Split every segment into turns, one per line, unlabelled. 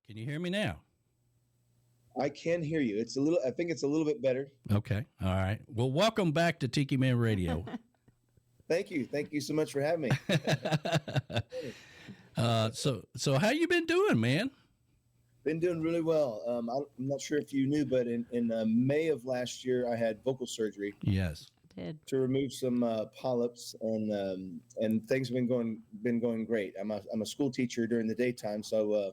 Can you hear me now?
I can hear you. I think it's a little bit better.
Okay. All right. Well, welcome back to Tiki Man Radio.
Thank you. Thank you so much for having me.
So how you been doing, man?
Been doing really well. I'm not sure if you knew, but in May of last year, I had vocal surgery.
Yes.
To remove some polyps, and things have been going great. I'm a school teacher during the daytime, so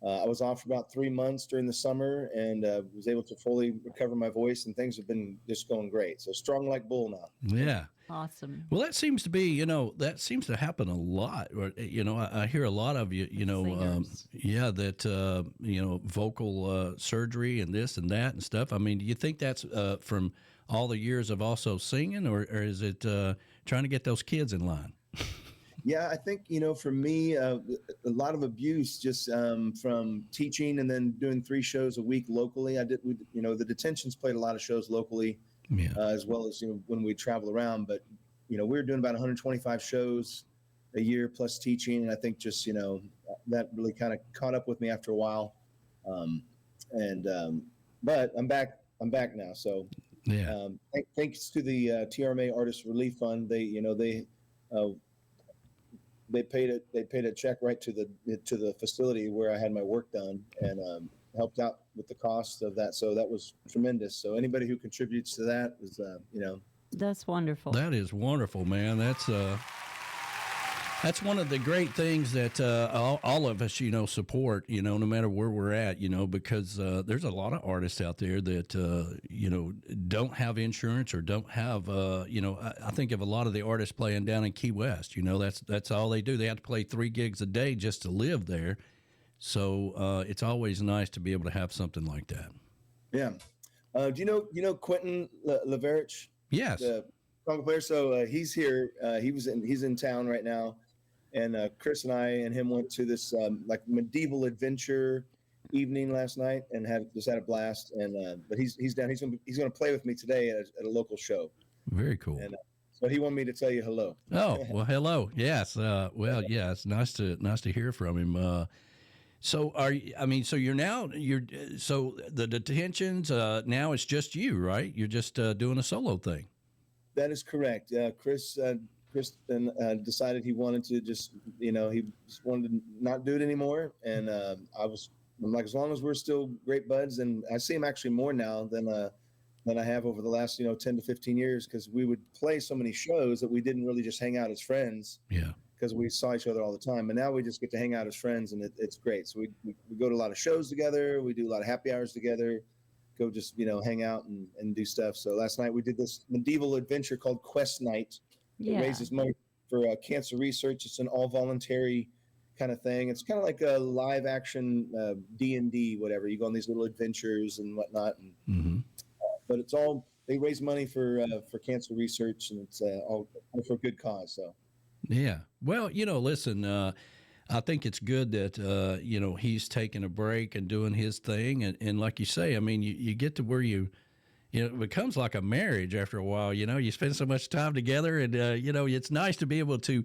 I was off for about 3 months during the summer, and was able to fully recover my voice, and things have been just going great. So strong like bull now.
Yeah.
Awesome.
Well, that seems to be, that seems to happen a lot. I hear a lot of vocal surgery and this and that and stuff. I mean, do you think that's from all the years of also singing, or is it trying to get those kids in line?
Yeah, I think, for me, a lot of abuse just from teaching and then doing 3 shows a week locally. The detentions played a lot of shows locally, as well as, when we travel around. But, we were doing about 125 shows a year plus teaching. And I think just, that really kind of caught up with me after a while. But I'm back now. So thanks to the TRMA Artist Relief Fund, they paid a check right to the facility where I had my work done, and helped out with the cost of that. So that was tremendous. So anybody who contributes to that is,
That's wonderful.
That is wonderful, man. That's one of the great things that all of us, support, no matter where we're at, because there's a lot of artists out there that, don't have insurance or don't have, I think of a lot of the artists playing down in Key West, that's all they do. They have to play 3 gigs a day just to live there. So it's always nice to be able to have something like that.
Yeah. Do you know Quentin Leverich?
Yes.
The conga player. So he's here. He's in town right now. And Chris and I and him went to this like medieval adventure evening last night and had a blast. And but he's down. He's going to play with me today at a local show.
Very cool.
And so he wanted me to tell you hello.
Oh, well, hello. Yes. It's nice to hear from him. So so the detentions now it's just you, right? You're just doing a solo thing.
That is correct. Chris decided he wanted to just, he just wanted to not do it anymore. And I'm like, as long as we're still great buds, and I see him actually more now than I have over the last, 10 to 15 years, because we would play so many shows that we didn't really just hang out as friends.
Yeah. Because
we saw each other all the time. And now we just get to hang out as friends, and it's great. So we go to a lot of shows together. We do a lot of happy hours together, go just, hang out and do stuff. So last night we did this medieval adventure called Quest Night. It raises money for cancer research. It's an all voluntary kind of thing. It's kind of like a live action D&D, whatever. You go on these little adventures and whatnot. And, but it's all, they raise money for cancer research, and it's all for a good cause. So.
Yeah. Well, listen, I think it's good that, he's taking a break and doing his thing. And like you say, I mean, you get to where it becomes like a marriage after a while. You spend so much time together, and, it's nice to be able to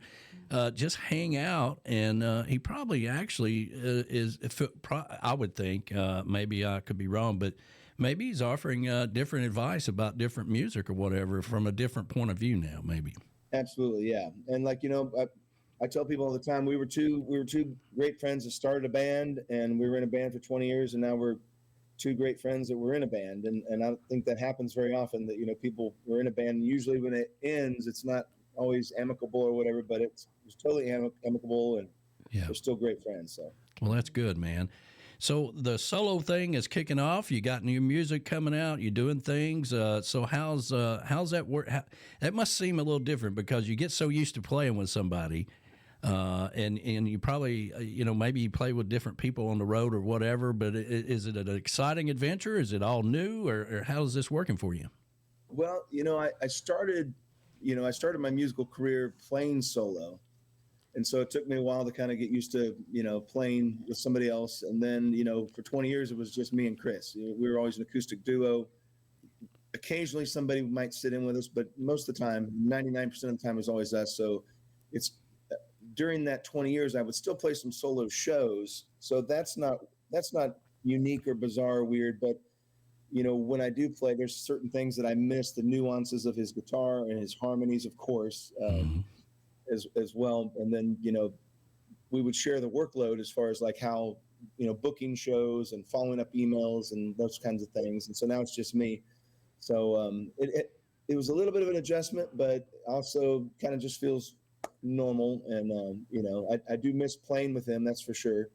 just hang out. And he probably actually I would think, maybe I could be wrong, but maybe he's offering different advice about different music or whatever from a different point of view now, maybe.
Absolutely, yeah. And like, I tell people all the time, we were two great friends that started a band, and we were in a band for 20 years, and now we're 2 great friends that were in a band. And I don't think that happens very often, that, people were in a band, and usually when it ends, it's not always amicable or whatever, but it's totally amicable, and we're still great friends. So.
Well, that's good, man. So the solo thing is kicking off. You got new music coming out. You're doing things. So how's that work? That must seem a little different, because you get so used to playing with somebody, and you probably maybe you play with different people on the road or whatever. But is it an exciting adventure? Is it all new, or how is this working for you?
Well, I started my musical career playing solo. And so it took me a while to kind of get used to, playing with somebody else. And then, for 20 years, it was just me and Chris. We were always an acoustic duo. Occasionally somebody might sit in with us, but most of the time, 99% of the time, it was always us. So it's during that 20 years, I would still play some solo shows. So that's not that's not unique or bizarre or weird, but when I do play, there's certain things that I miss, the nuances of his guitar and his harmonies, of course, as well. And then, we would share the workload as far as like how, booking shows and following up emails and those kinds of things. And so now it's just me. So it was a little bit of an adjustment, but also kind of just feels normal. And, I do miss playing with him, that's for sure.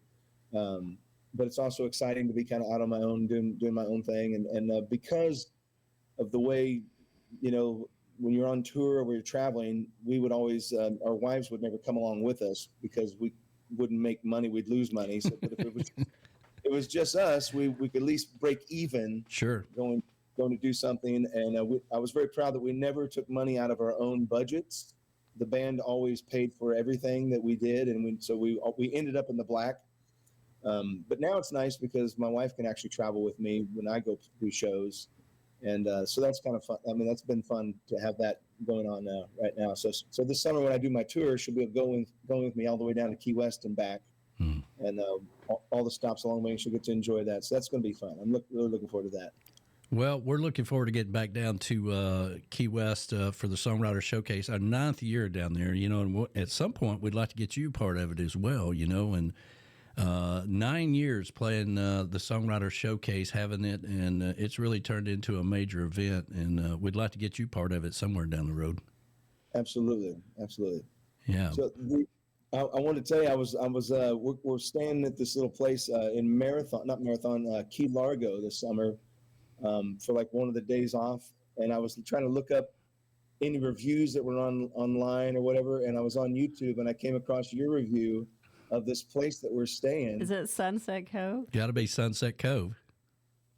But it's also exciting to be kind of out on my own, doing my own thing. And because of the way, when you're on tour or we're traveling, we would always, our wives would never come along with us because we wouldn't make money, we'd lose money. So but if it was just us, we could at least break even.
Sure.
Going to do something. And I was very proud that we never took money out of our own budgets. The band always paid for everything that we did. And so we ended up in the black. But now it's nice because my wife can actually travel with me when I go do shows. And so that's kind of fun. I mean, that's been fun to have that going on right now. So this summer when I do my tour, she'll be going with me all the way down to Key West and back. And all the stops along the way, she'll get to enjoy that. So that's going to be fun. I'm really looking forward to that.
Well, we're looking forward to getting back down to Key West for the Songwriter Showcase, our 9th year down there, and at some point we'd like to get you part of it as well, and 9 years playing the Songwriter Showcase, having it, and it's really turned into a major event, and we'd like to get you part of it somewhere down the road. Absolutely.
Yeah. So I want to tell you, we're staying at this little place in Key Largo this summer for like one of the days off, and I was trying to look up any reviews that were online or whatever, and I was on YouTube and I came across your review of this place that we're staying.
Is it Sunset Cove?
Got to be Sunset Cove.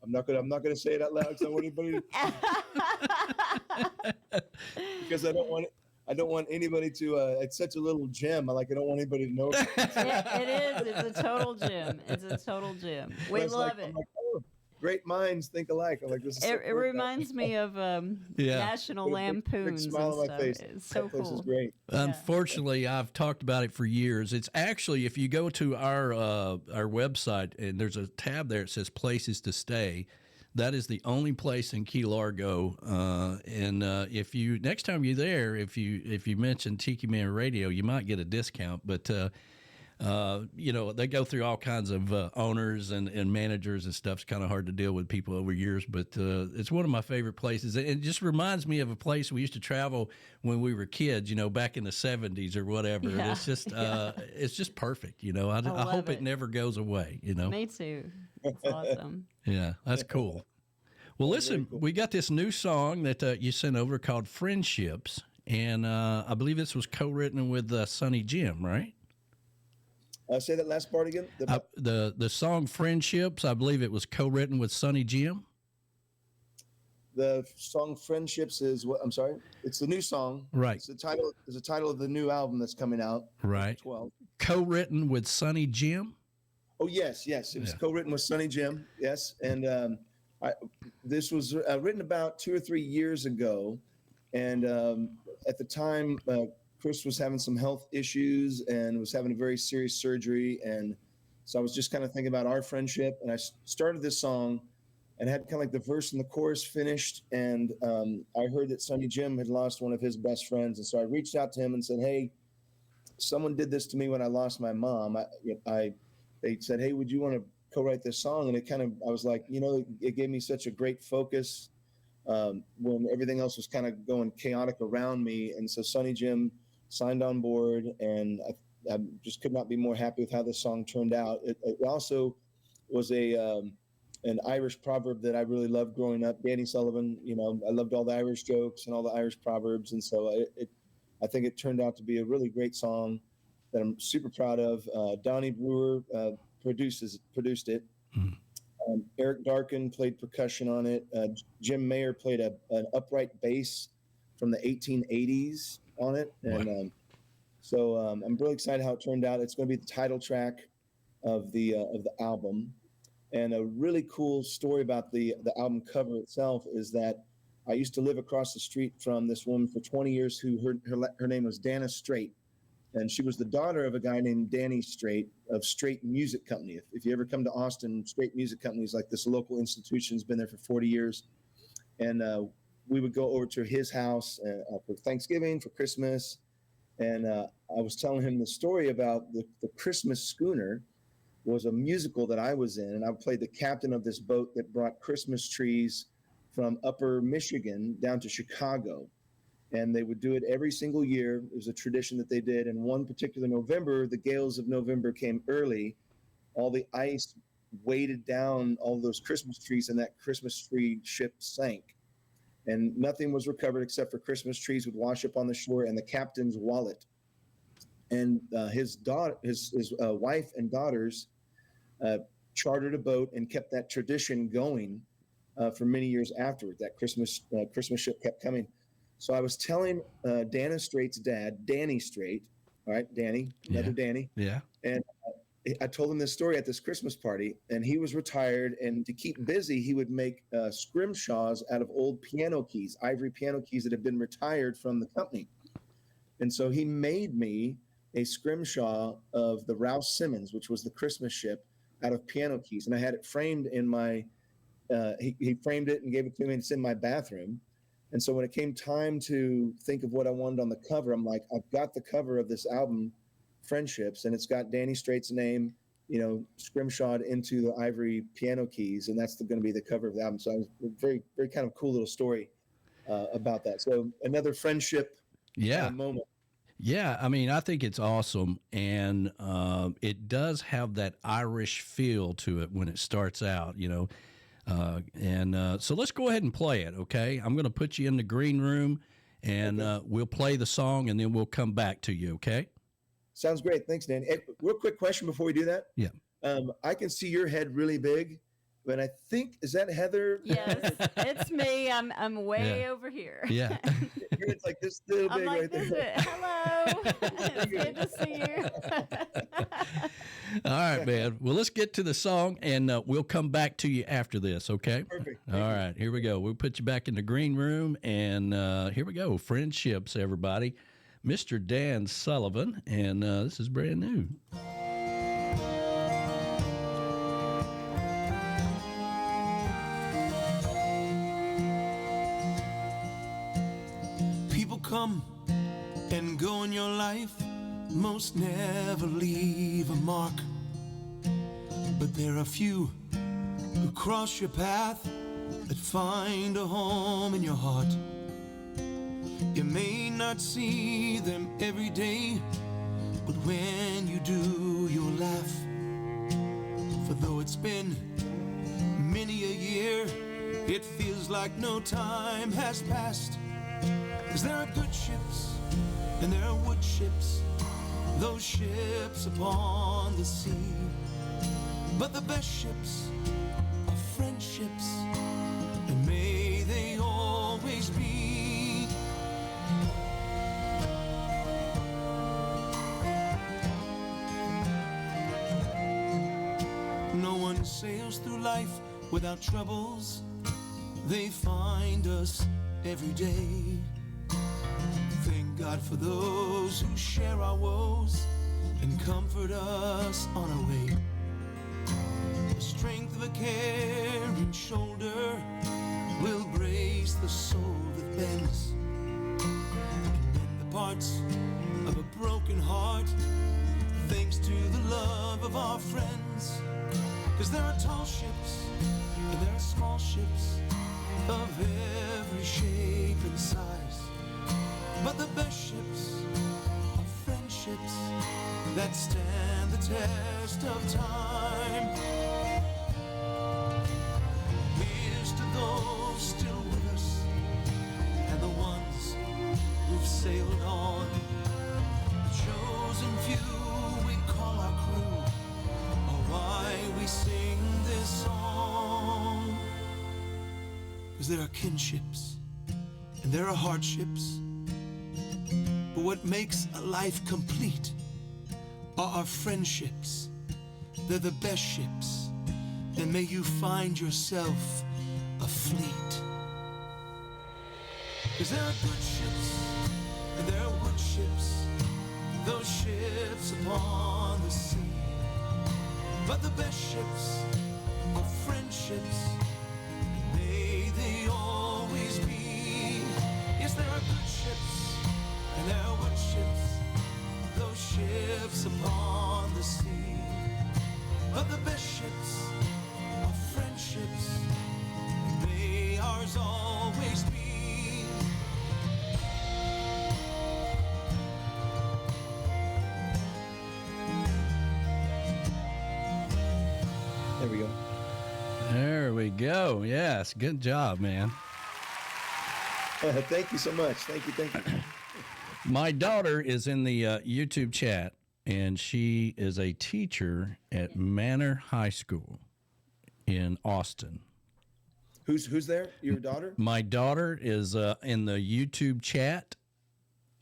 I'm not gonna say it out loud because I want anybody because I don't want anybody to. It's such a little gem. I don't want anybody to know.
It is. It's a total gem. We love it.
Great minds think alike. I'm like, this is.
It reminds me of National Lampoon's.
Big smile on my face.
It's so
that place
cool.
is great.
Unfortunately, I've talked about it for years. It's actually, if you go to our website and there's a tab there, it says places to stay. That is the only place in Key Largo. And if you next time you're there, if you mention Tiki Man Radio, you might get a discount. But they go through all kinds of owners and managers and stuff. It's kind of hard to deal with people over years, but it's one of my favorite places. It just reminds me of a place we used to travel when we were kids, back in the 70s or whatever.
Yeah.
And it's just perfect. I hope it never goes away.
Me too. It's awesome.
Yeah, that's cool. Well, listen, we got this new song that you sent over called Friendships, and I believe this was co-written with Sonny Jim, right?
Say that last part again.
The song Friendships, I believe it was co-written with Sonny Jim.
The song Friendships is what? I'm sorry. It's the new song.
Right.
It's the title of the new album that's coming out.
Right.
12.
Co-written with Sonny Jim.
Oh yes. It was co-written with Sonny Jim. Yes, and this was written about 2 or 3 years ago, and at the time. Chris was having some health issues and was having a very serious surgery. And so I was just kind of thinking about our friendship. And I started this song and had kind of like the verse and the chorus finished. And I heard that Sonny Jim had lost one of his best friends. And so I reached out to him and said, hey, someone did this to me when I lost my mom. They said, hey, would you want to co-write this song? And I was like, it gave me such a great focus when everything else was kind of going chaotic around me. And so Sonny Jim signed on board, and I just could not be more happy with how this song turned out. It also was an Irish proverb that I really loved growing up. Danny Sullivan, I loved all the Irish jokes and all the Irish proverbs, and so I think it turned out to be a really great song that I'm super proud of. Donnie Brewer produced it. Eric Darkin played percussion on it. Jim Mayer played an upright bass from the 1880s on it, and so I'm really excited how it turned out. It's going to be the title track of the album, and a really cool story about the album cover itself is that I used to live across the street from this woman for 20 years who her name was Dana Straight, And she was the daughter of a guy named Danny Strait of Strait Music Company. If you ever come to Austin, Strait Music Company is like this local institution. Has been there for 40 years. And we would go over to his house for Thanksgiving, for Christmas. And I was telling him the story about the Christmas Schooner was a musical that I was in. And I played the captain of this boat that brought Christmas trees from upper Michigan down to Chicago. And they would do it every single year. It was a tradition that they did. And one particular November, the gales of November came early. All the ice weighted down all those Christmas trees, and that Christmas tree ship sank. And nothing was recovered except for Christmas trees would wash up on the shore and the captain's wallet. And his wife and daughters chartered a boat and kept that tradition going for many years afterward. That Christmas ship kept coming. So I was telling Dana Strait's dad, Danny Strait, all right, Danny, another Danny.
Yeah.
And I told him this story at this Christmas party, and he was retired. And to keep busy, he would make scrimshaws out of old piano keys, ivory piano keys that had been retired from the company. And so he made me a scrimshaw of the Rouse Simmons, which was the Christmas ship, out of piano keys. And I had it framed in my, he framed it and gave it to me, and it's in my bathroom. And so when it came time to think of what I wanted on the cover, I'm like, I've got the cover of this album, Friendships, and it's got Danny Strait's name, scrimshawed into the ivory piano keys, and that's going to be the cover of the album. So I was very, very kind of cool little story about that. So another friendship moment.
Yeah, I mean, I think it's awesome, and it does have that Irish feel to it when it starts out, So let's go ahead and play it, okay? I'm going to put you in the green room, and we'll play the song, and then we'll come back to you, okay?
Sounds great. Thanks, Dan. Hey, real quick question before we do that.
Yeah.
I can see your head really big, but I think, is that Heather?
Yes, it's me. I'm way over here.
Yeah.
It's like this little big right there.
Hello. It's good to see you.
All right, man. Well, let's get to the song, and we'll come back to you after this, okay?
Perfect.
All right, here we go. We'll put you back in the green room, and here we go. Friendships, everybody. Mr. Dan Sullivan, and this is brand new.
People come and go in your life, most never leave a mark. But there are few who cross your path that find a home in your heart. You may not see them every day, but when you do, you'll laugh. For though it's been many a year, it feels like no time has passed. 'Cause there are good ships and there are wood ships, those ships upon the sea. But the best ships are friendships, and may they always be. No one sails through life without troubles. They find us every day. Thank God for those who share our woes and comfort us on our way. The strength of a caring shoulder will brace the soul that bends, and mend the parts of a broken heart, thanks to the love of our friends. 'Cause there are tall ships and there are small ships of every shape and size, but the best ships are friendships that stand the test of time. Here's to those still with us, and the ones who've sailed on. The chosen few we call our crew, are why we sing this song. 'Cause there are kinships and there are hardships, but what makes a life complete are our friendships. They're the best ships, and may you find yourself a fleet. 'Cause there are good ships and there are wood ships, those ships upon the sea. But the best ships are friendships, may they always be. Yes, there are good ships and there are wood ships, those ships upon the sea. But the best ships are friendships, may ours always be.
There we go.
There we go. Yes, good job, man.
Thank you so much. Thank you.
My daughter is in the YouTube chat, and she is a teacher at Manor High School in Austin.
Who's there? Your daughter?
My daughter is in the YouTube chat,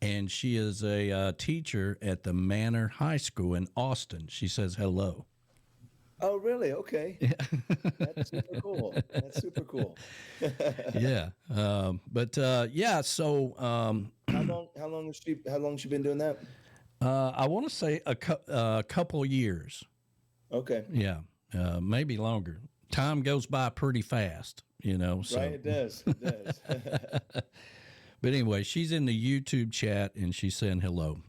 and she is a teacher at the Manor High School in Austin. She says hello.
Oh, really? Okay. That's super cool.
Yeah. Yeah. So,
How long has she been doing that?
I want to say a couple years.
Okay.
Yeah. Maybe longer. Time goes by pretty fast, So.
Right. It does.
But anyway, she's in the YouTube chat and she's saying hello.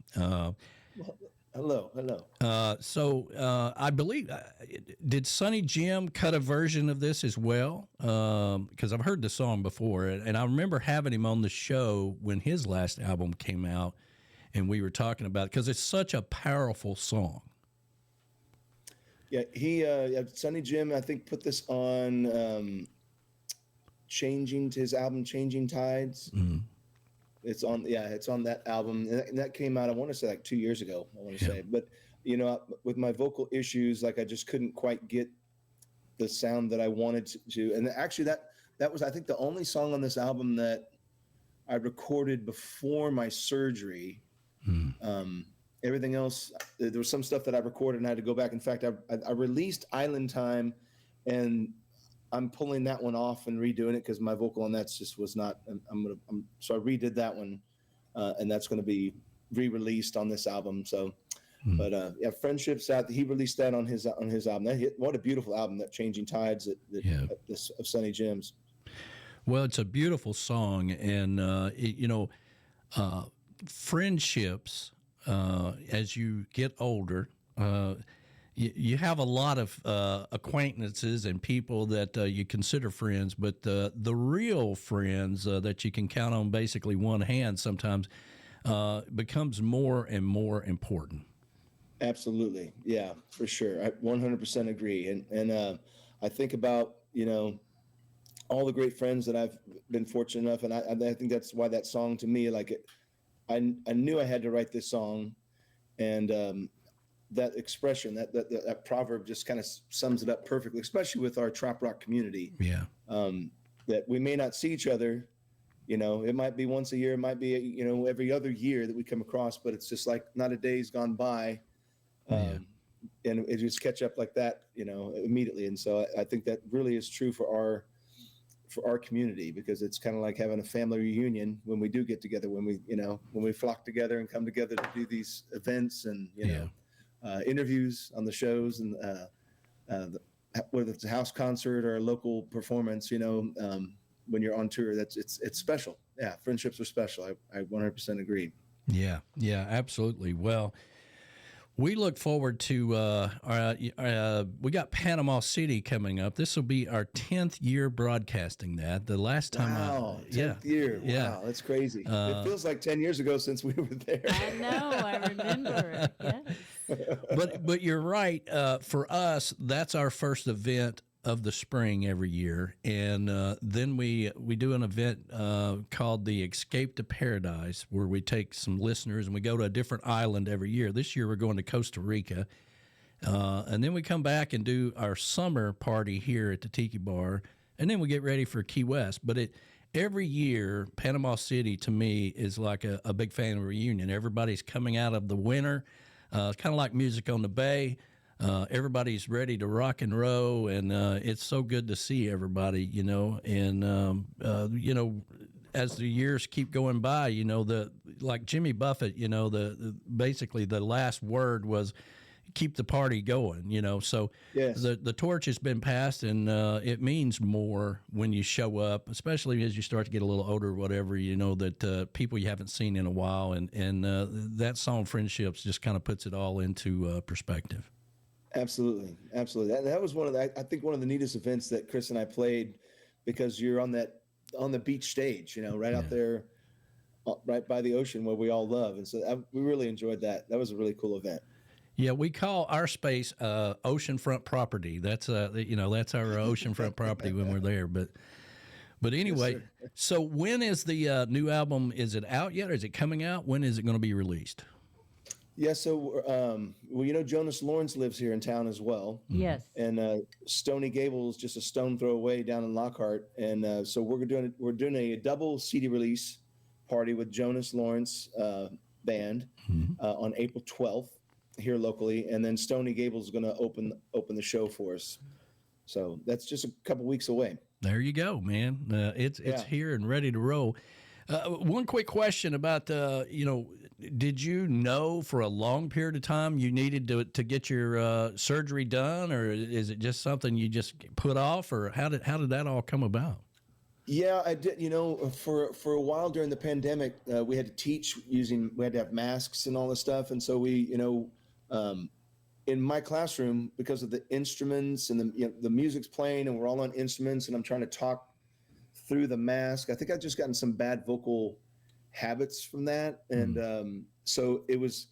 Hello.
So I believe, did Sonny Jim cut a version of this as well? Because I've heard the song before, and I remember having him on the show when his last album came out, and we were talking about it because it's such a powerful song.
Yeah, Sonny Jim, I think, put this on his album Changing Tides.
Mm-hmm.
It's on that album, and that came out, I want to say, like 2 years ago, but with my vocal issues, like I just couldn't quite get the sound that I wanted to. And actually that was, I think, the only song on this album that I recorded before my surgery. Everything else, there was some stuff that I recorded and I had to go back. In fact, I released Island Time, and I'm pulling that one off and redoing it because my vocal on that just was not. So I redid that one, and that's going to be re-released on this album. So, but yeah, Friendships out. He released that on his album. What a beautiful album, that Changing Tides of Sonny Jim's.
Well, it's a beautiful song, and friendships. As you get older, you have a lot of acquaintances and people that you consider friends, but the real friends that you can count on basically one hand sometimes becomes more and more important.
Absolutely. Yeah, for sure. I 100% agree. And I think about, all the great friends that I've been fortunate enough, and I think that's why that song to me, I knew I had to write this song, and that expression, that proverb just kind of sums it up perfectly, especially with our trop rock community.
Yeah.
That we may not see each other, it might be once a year, it might be, every other year that we come across, but it's just like not a day's gone by. And it just catch up like that, immediately. And so I think that really is true for our community, because it's kind of like having a family reunion when we do get together, when we flock together and come together to do these events and, interviews on the shows, and whether it's a house concert or a local performance, when you're on tour, it's special. Yeah. Friendships are special. I 100% agree.
Yeah. Yeah, absolutely. Well, we look forward to we got Panama City coming up. This will be our 10th year broadcasting that. The last time,
10th year. Wow, that's crazy. It feels like 10 years ago since we were there.
I know, I remember. Yes.
But you're right. For us, that's our first event of the spring every year, and then we do an event called the Escape to Paradise, where we take some listeners and we go to a different island every year. This year we're going to Costa Rica, and then we come back and do our summer party here at the Tiki Bar, and then we get ready for Key West. But every year, Panama City to me is like a big family reunion. Everybody's coming out of the winter. It's kind of like Music on the Bay. Everybody's ready to rock and roll, and it's so good to see everybody, and as the years keep going by, you know, like Jimmy Buffett, you know, basically the last word was keep the party going, you know. So
Yes.
the torch has been passed, and it means more when you show up, especially as you start to get a little older or whatever, you know, that people you haven't seen in a while. And that song Friendships just kind of puts it all into perspective.
Absolutely. Absolutely. That was I think one of the neatest events that Chris and I played, because you're on the beach stage, you know, right out there, right by the ocean where we all love. And so we really enjoyed that. That was a really cool event.
Yeah, we call our space oceanfront property. That's you know, that's our oceanfront property when we're there. But anyway,
Yes,
so when is the new album? Is it out yet? Or is it coming out? When is it going to be released?
Yeah. So, well, you know, Jonas Lawrence lives here in town as well.
Yes.
And Stony Gable is just a stone throw away down in Lockhart. And so we're doing a double CD release party with Jonas Lawrence band on April 12th. Here locally, and then Stony Gable's going to open the show for us. So that's just a couple weeks away.
There you go, man. It's here and ready to roll. One quick question about you know, did you know for a long period of time you needed to get your surgery done, or is it just something you just put off, or how did that all come about?
Yeah, I did. You know, for a while during the pandemic, we had to teach we had to have masks and all this stuff, and so we, you know. In my classroom, because of the instruments and the music's playing and we're all on instruments and I'm trying to talk through the mask, I think I've just gotten some bad vocal habits from that. And so it was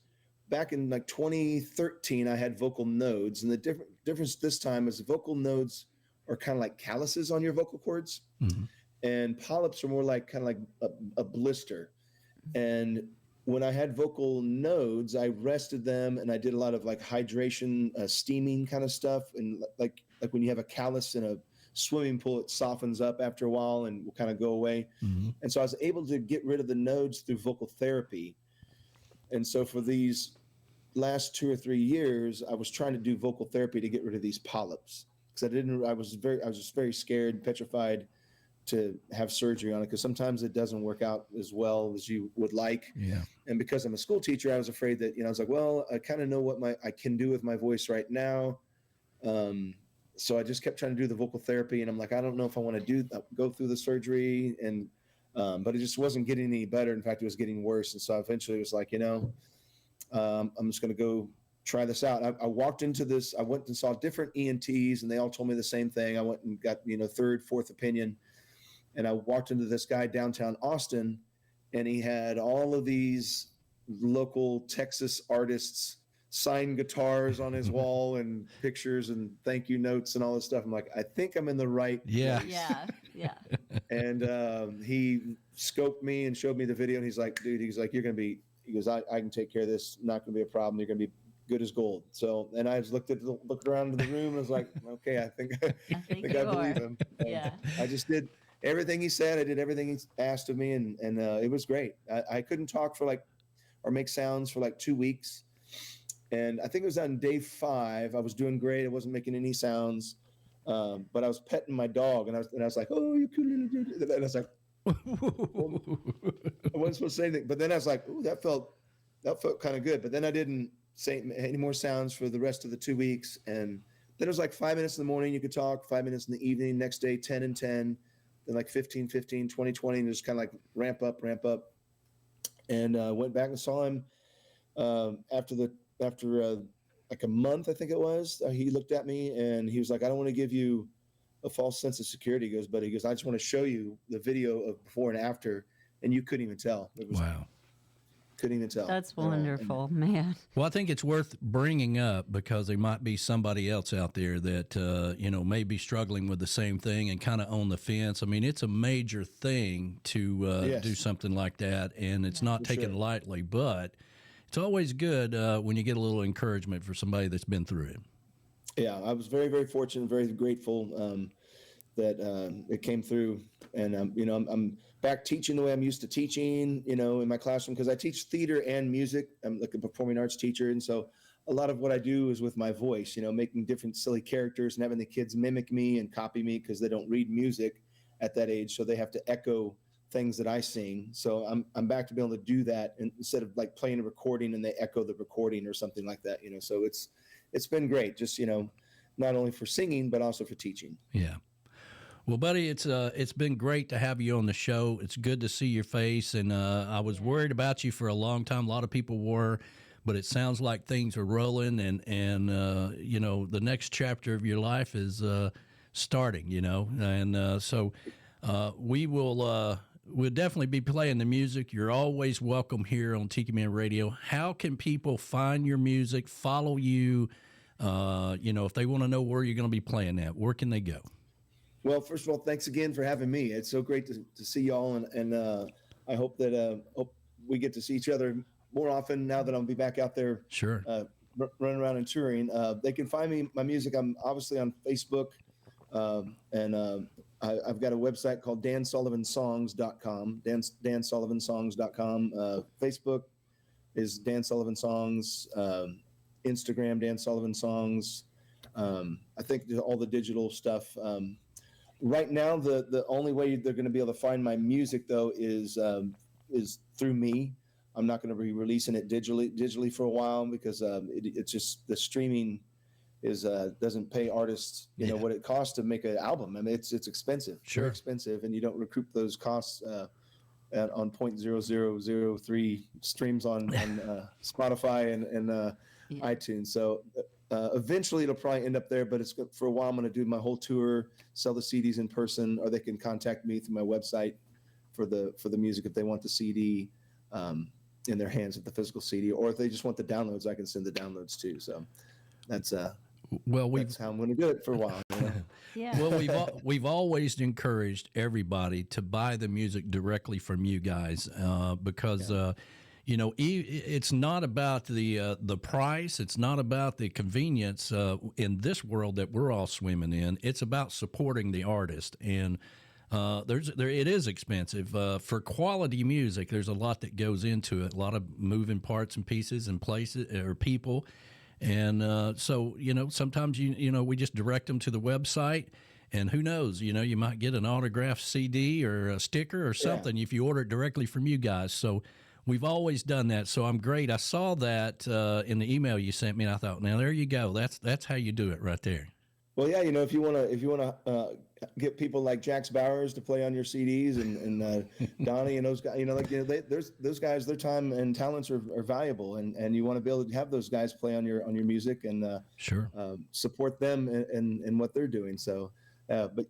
back in like 2013, I had vocal nodes, and the difference this time is the vocal nodes are kind of like calluses on your vocal cords, and polyps are more like kind of like a blister. And when I had vocal nodes, I rested them and I did a lot of like hydration, steaming kind of stuff. And like when you have a callus in a swimming pool, it softens up after a while and will kind of go away. And so I was able to get rid of the nodes through vocal therapy. And so for these last 2 or 3 years, I was trying to do vocal therapy to get rid of these polyps, because I was just very scared, petrified to have surgery on it, because sometimes it doesn't work out as well as you would like.
Yeah.
And because I'm a school teacher, I was afraid that, you know, I was like, well, I kind of know what I can do with my voice right now. So I just kept trying to do the vocal therapy, and I'm like, I don't know if I want to go through the surgery. And, but it just wasn't getting any better. In fact, it was getting worse. And so eventually it was like, you know, I'm just going to go try this out. I walked into this, I went and saw different ENTs, and they all told me the same thing. I went and got, you know, third, fourth opinion. And I walked into this guy downtown Austin, and he had all of these local Texas artists signed guitars on his wall and pictures and thank you notes and all this stuff. I'm like, I think I'm in the right place.
Yeah.
And he scoped me and showed me the video, and he's like, dude, you're going to be, he goes, I can take care of this. Not going to be a problem. You're going to be good as gold. So, and I just looked around the room and was like, okay, I think I believe him. And I just did everything he said. I did everything he asked of me, and it was great. I couldn't talk or make sounds for like 2 weeks. And I think it was on day 5. I was doing great. I wasn't making any sounds. But I was petting my dog, and I was like, oh, you cute little dude. And I was like, well, I wasn't supposed to say anything. But then I was like, oh, that felt kind of good. But then I didn't say any more sounds for the rest of the 2 weeks. And then it was like 5 minutes in the morning you could talk, 5 minutes in the evening, next day 10 and 10, then like 15, 20, 20, and just kind of like ramp up. And went back and saw him after like a month, I think it was. He looked at me and he was like, I don't want to give you a false sense of security. He goes, I just want to show you the video of before and after. And you couldn't even tell.
Wow.
Couldn't even tell.
That's wonderful, man.
Well, I think it's worth bringing up because there might be somebody else out there that, you know, may be struggling with the same thing and kind of on the fence. I mean, it's a major thing to do something like that, and it's not taken lightly, but it's always good when you get a little encouragement for somebody that's been through it. Yeah,
I was very, very fortunate, very grateful that it came through. And, you know, I'm back teaching the way I'm used to teaching, you know, in my classroom, because I teach theater and music. I'm like a performing arts teacher. And so a lot of what I do is with my voice, you know, making different silly characters and having the kids mimic me and copy me because they don't read music at that age. So they have to echo things that I sing. So I'm back to be able to do that instead of like playing a recording and they echo the recording or something like that, you know. So it's been great, just, you know, not only for singing but also for teaching.
Yeah. Well, buddy, it's been great to have you on the show. It's good to see your face, and I was worried about you for a long time. A lot of people were, but it sounds like things are rolling, and you know, the next chapter of your life is starting. You know, and so we will. We'll definitely be playing the music. You're always welcome here on Tiki Man Radio. How can people find your music, follow you? You know, if they want to know where you're going to be playing at, where can they go?
Well, first of all, thanks again for having me. It's so great to see y'all, and I hope that hope we get to see each other more often now that I'll be back out there.
Sure.
Running around and touring. They can find my music. I'm obviously on Facebook, and I've got a website called dansullivansongs.com. dansullivansongs.com. Facebook is Dan Sullivan Songs. Instagram Dan Sullivan Songs. I think all the digital stuff. Right now, the only way they're going to be able to find my music though is through me. I'm not going to be releasing it digitally for a while because it's just the streaming is doesn't pay artists you know what it costs to make an album. I mean it's expensive,
sure,
very expensive, and you don't recoup those costs on 0.0003 streams on Spotify and iTunes. So eventually it'll probably end up there, but it's for a while. I'm going to do my whole tour, sell the CDs in person, or they can contact me through my website for the music if they want the CD in their hands with the physical CD, or if they just want the downloads, I can send the downloads too. So that's that's how I'm going to do it for a while. You know?
Yeah.
Well, we've always encouraged everybody to buy the music directly from you guys because. You know, it's not about the price. It's not about the convenience in this world that we're all swimming in. It's about supporting the artist, and it is expensive for quality music. There's a lot that goes into it, a lot of moving parts and pieces and places or people, and so you know sometimes you know we just direct them to the website. And who knows, you know, you might get an autographed CD or a sticker or something if you order it directly from you guys. So we've always done that. So I'm great. I saw that in the email you sent me, and I thought, now there you go. That's how you do it right there.
Well, yeah, you know, if you wanna get people like Jax Bowers to play on your CDs and Donnie and those guys, you know, like you know, there's those guys, their time and talents are valuable, and you want to be able to have those guys play on your music and
sure
support them in what they're doing. So, but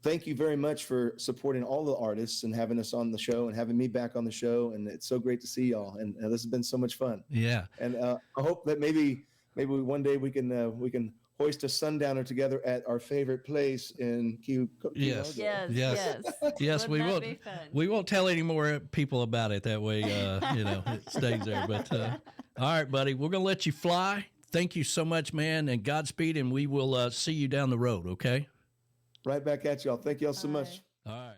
thank you very much for supporting all the artists and having us on the show and having me back on the show. And it's so great to see y'all. And this has been so much fun.
Yeah.
And I hope that maybe one day we can hoist a sundowner together at our favorite place in Key
Yes.
Yes.
Yes. Yes, we won't. We won't tell any more people about it. That way, you know, it stays there. But all right, buddy, we're gonna let you fly. Thank you so much, man, and Godspeed. And we will see you down the road. Okay.
Right back at y'all. Thank y'all so much.
All right.